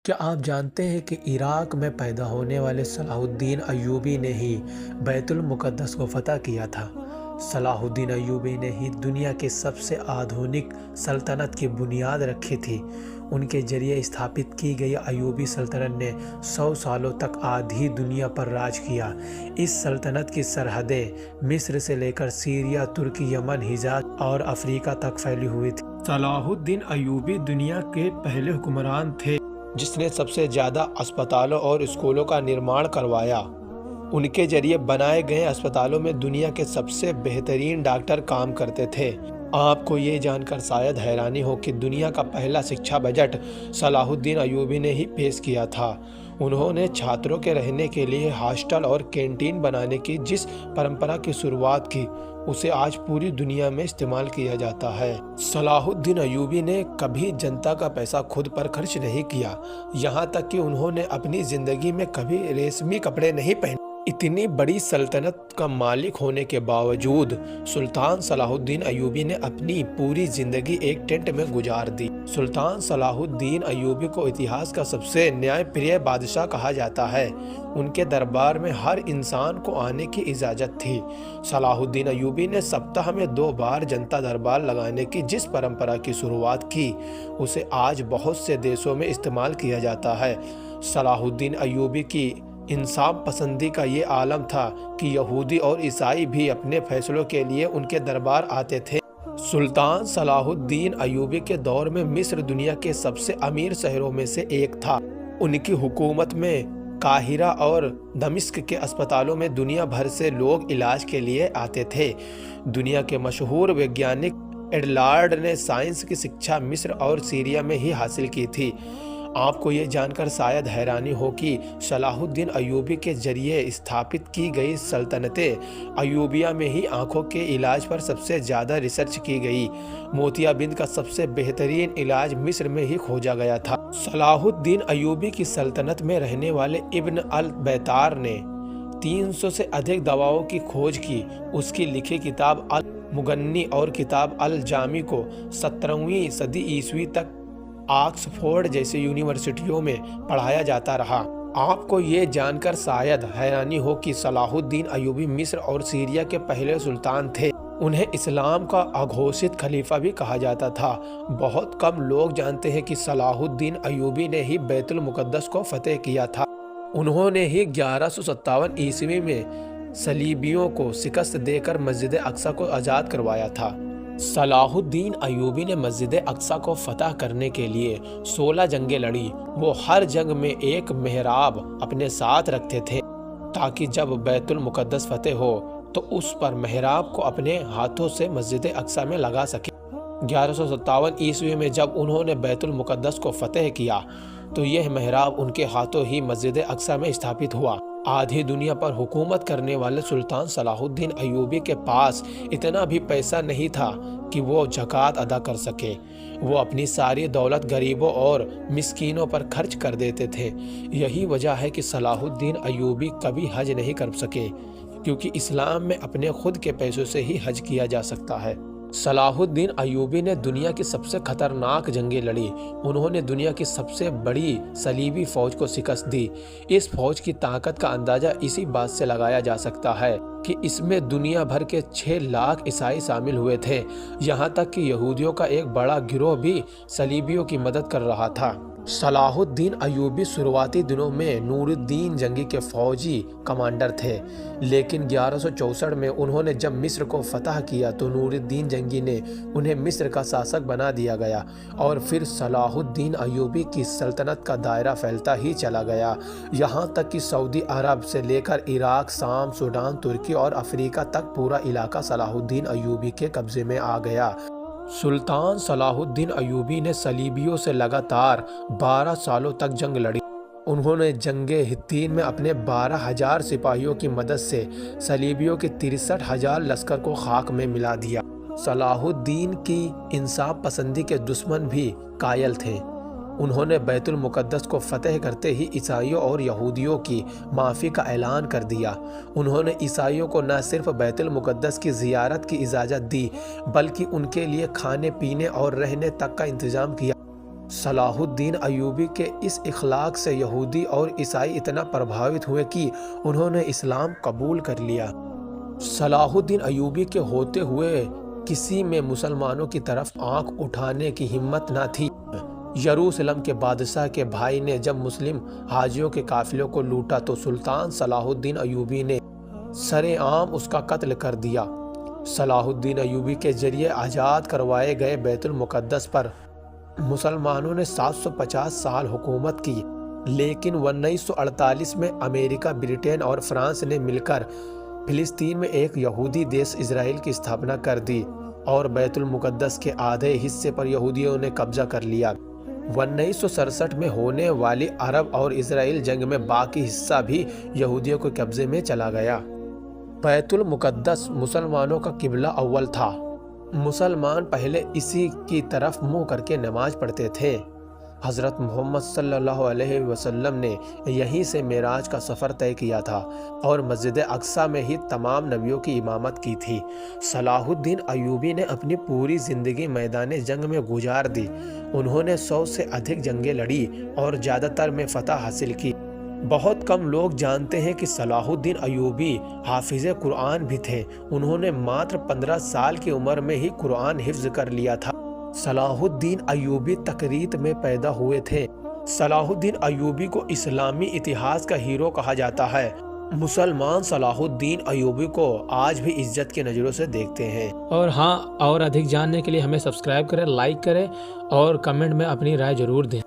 क्या आप जानते हैं कि इराक में पैदा होने वाले सलाहुद्दीन अय्यूबी ने ही बैतुल मुक़द्दस को फ़तह किया था। सलाहुद्दीन अय्यूबी ने ही दुनिया की सबसे आधुनिक सल्तनत की बुनियाद रखी थी। उनके ज़रिए स्थापित की गई अय्यूबी सल्तनत ने 100 सालों तक आधी दुनिया पर राज किया। इस सल्तनत की सरहदें मिस्र से लेकर सीरिया, तुर्की, यमन, हिजाज और अफ्रीका तक फैली हुई थी। सलाहुद्दीन अय्यूबी दुनिया के पहले हुक्मरान थे जिसने सबसे ज़्यादा अस्पतालों और स्कूलों का निर्माण करवाया। उनके जरिए बनाए गए अस्पतालों में दुनिया के सबसे बेहतरीन डॉक्टर काम करते थे। आपको ये जानकर शायद हैरानी हो कि दुनिया का पहला शिक्षा बजट सलाहुद्दीन अय्यूबी ने ही पेश किया था। उन्होंने छात्रों के रहने के लिए हॉस्टल और कैंटीन बनाने की जिस परंपरा की शुरुआत की, उसे आज पूरी दुनिया में इस्तेमाल किया जाता है। सलाहुद्दीन अय्यूबी ने कभी जनता का पैसा खुद पर खर्च नहीं किया, यहाँ तक कि उन्होंने अपनी जिंदगी में कभी रेशमी कपड़े नहीं पहने। इतनी बड़ी सल्तनत का मालिक होने के बावजूद सुल्तान सलाहुद्दीन अय्यूबी ने अपनी पूरी जिंदगी एक टेंट में गुजार दी। सुल्तान सलाहुद्दीन अय्यूबी को इतिहास का सबसे न्यायप्रिय बादशाह कहा जाता है। उनके दरबार में हर इंसान को आने की इजाज़त थी। सलाहुद्दीन अय्यूबी ने सप्ताह में 2 बार जनता दरबार लगाने की जिस परंपरा की शुरुआत की, उसे आज बहुत से देशों में इस्तेमाल किया जाता है। सलाहुद्दीन अय्यूबी की इंसाफ पसंदी का ये आलम था कि यहूदी और ईसाई भी अपने फैसलों के लिए उनके दरबार आते थे। सुल्तान सलाहुद्दीन अय्यूबी के दौर में मिस्र दुनिया के सबसे अमीर शहरों में से एक था। उनकी हुकूमत में काहिरा और दमिश्क के अस्पतालों में दुनिया भर से लोग इलाज के लिए आते थे। दुनिया के मशहूर वैज्ञानिक एडलार्ड ने साइंस की शिक्षा मिस्र और सीरिया में ही हासिल की थी। आपको ये जानकर शायद हैरानी हो कि सलाहुद्दीन अय्यूबी के जरिए स्थापित की गई सल्तनतें अय्यूबिया में ही आंखों के इलाज पर सबसे ज़्यादा रिसर्च की गई। मोतियाबिंद का सबसे बेहतरीन इलाज मिस्र में ही खोजा गया था। सलाहुद्दीन अय्यूबी की सल्तनत में रहने वाले इब्न अल बैतार ने 300 से अधिक दवाओं की खोज की। उसकी लिखी किताब अल मुगन्नी और किताब अल जामी को 17वीं सदी ईस्वी तक ऑक्सफोर्ड जैसे यूनिवर्सिटियों में पढ़ाया जाता रहा। आपको ये जानकर शायद हैरानी हो कि सलाहुद्दीन अय्यूबी मिस्र और सीरिया के पहले सुल्तान थे। उन्हें इस्लाम का अघोषित खलीफा भी कहा जाता था। बहुत कम लोग जानते हैं कि सलाहुद्दीन अय्यूबी ने ही बैतुल मुक़द्दस को फतेह किया था। उन्होंने ही 1157 ईस्वी में सलीबियों को शिकस्त देकर मस्जिद अक्सा को आज़ाद करवाया था। सलाहुद्दीन अय्यूबी ने मस्जिद अक्सा को फतह करने के लिए 16 जंगें लड़ी। वो हर जंग में एक मेहराब अपने साथ रखते थे ताकि जब बैतुल मुक़द्दस फतेह हो तो उस पर मेहराब को अपने हाथों से मस्जिद अक्सा में लगा सके। 1157 ईस्वी में जब उन्होंने बैतुल मुक़द्दस को फतेह किया तो यह मेहराब उनके हाथों ही मस्जिद अक्सा में स्थापित हुआ। आधी दुनिया पर हुकूमत करने वाले सुल्तान सलाहुद्दीन अय्यूबी के पास इतना भी पैसा नहीं था कि वो ज़कात अदा कर सके। वो अपनी सारी दौलत गरीबों और मिस्कीनों पर खर्च कर देते थे। यही वजह है कि सलाहुद्दीन अय्यूबी कभी हज नहीं कर सके, क्योंकि इस्लाम में अपने खुद के पैसों से ही हज किया जा सकता है। सलाहुद्दीन अय्यूबी ने दुनिया की सबसे खतरनाक जंगें लड़ी। उन्होंने दुनिया की सबसे बड़ी सलीबी फौज को शिकस्त दी। इस फौज की ताकत का अंदाजा इसी बात से लगाया जा सकता है कि इसमें दुनिया भर के 6 लाख ईसाई शामिल हुए थे। यहाँ तक कि यहूदियों का एक बड़ा गिरोह भी सलीबियों की मदद कर रहा था। सलाहुद्दीन अय्यूबी शुरुआती दिनों में नूरुद्दीन जंगी के फौजी कमांडर थे, लेकिन 1164 में उन्होंने जब मिस्र को फतह किया तो नूरुद्दीन जंगी ने उन्हें मिस्र का शासक बना दिया गया और फिर सलाहुद्दीन अय्यूबी की सल्तनत का दायरा फैलता ही चला गया। यहाँ तक कि सऊदी अरब से लेकर इराक, शाम, सूडान, तुर्की और अफ्रीका तक पूरा इलाका सलाहुद्दीन अय्यूबी के कब्जे में आ गया। सुल्तान सलाहुद्दीन अय्यूबी ने सलीबियों से लगातार 12 सालों तक जंग लड़ी। उन्होंने जंगे हित्तीन में अपने 12,000 सिपाहियों की मदद से सलीबियों के 63,000 लश्कर को खाक में मिला दिया। सलाहुद्दीन की इंसाफ पसंदी के दुश्मन भी कायल थे। उन्होंने बैतुल मुक़द्दस को फतेह करते ही ईसाइयों और यहूदियों की माफ़ी का ऐलान कर दिया। उन्होंने ईसाइयों को न सिर्फ बैतुल मुक़द्दस की ज़ियारत की इजाज़त दी, बल्कि उनके लिए खाने पीने और रहने तक का इंतज़ाम किया। सलाहुद्दीन अय्यूबी के इस इखलाक से यहूदी और ईसाई इतना प्रभावित हुए कि उन्होंने इस्लाम कबूल कर लिया। सलाहुद्दीन अय्यूबी के होते हुए किसी में मुसलमानों की तरफ आंख उठाने की हिम्मत न थी। यरूशलेम के बादशाह के भाई ने जब मुस्लिम हाजियों के काफिलों को लूटा तो सुल्तान सलाहुद्दीन अय्यूबी ने सरेआम उसका कत्ल कर दिया। सलाहुद्दीन अय्यूबी के जरिए आज़ाद करवाए गए बैतुल मुक़द्दस पर मुसलमानों ने 750 साल हुकूमत की, लेकिन 1948 में अमेरिका, ब्रिटेन और फ्रांस ने मिलकर फिलिस्तीन में एक यहूदी देश इजराइल की स्थापना कर दी और बैतुल मुक़द्दस के आधे हिस्से पर यहूदियों ने कब्जा कर लिया। 1967 में होने वाली अरब और इजराइल जंग में बाकी हिस्सा भी यहूदियों के कब्जे में चला गया। बैतुल मुक़द्दस मुसलमानों का किबला अव्वल था। मुसलमान पहले इसी की तरफ मुंह करके नमाज पढ़ते थे। हज़रत मोहम्मद सल्लल्लाहु अलैहि वसल्लम ने यहीं से मेराज का सफ़र तय किया था और मस्जिद अक्सा में ही तमाम नबियों की इमामत की थी। सलाहुद्दीन अय्यूबी ने अपनी पूरी ज़िंदगी मैदान जंग में गुजार दी। उन्होंने 100 से अधिक जंगें लड़ी और ज़्यादातर में फ़तह हासिल की। बहुत कम लोग जानते हैं कि सलाहुद्दीन अय्यूबी हाफिज़े कुरान भी थे। उन्होंने मात्र 15 साल की उम्र में ही कुरान हिफ्ज़ कर लिया था। सलाहुद्दीन अय्यूबी तकरीत में पैदा हुए थे। सलाहुद्दीन अय्यूबी को इस्लामी इतिहास का हीरो कहा जाता है। मुसलमान सलाहुद्दीन अय्यूबी को आज भी इज्जत की नज़रों से देखते हैं। और हाँ, और अधिक जानने के लिए हमें सब्सक्राइब करें, लाइक करें और कमेंट में अपनी राय जरूर दें।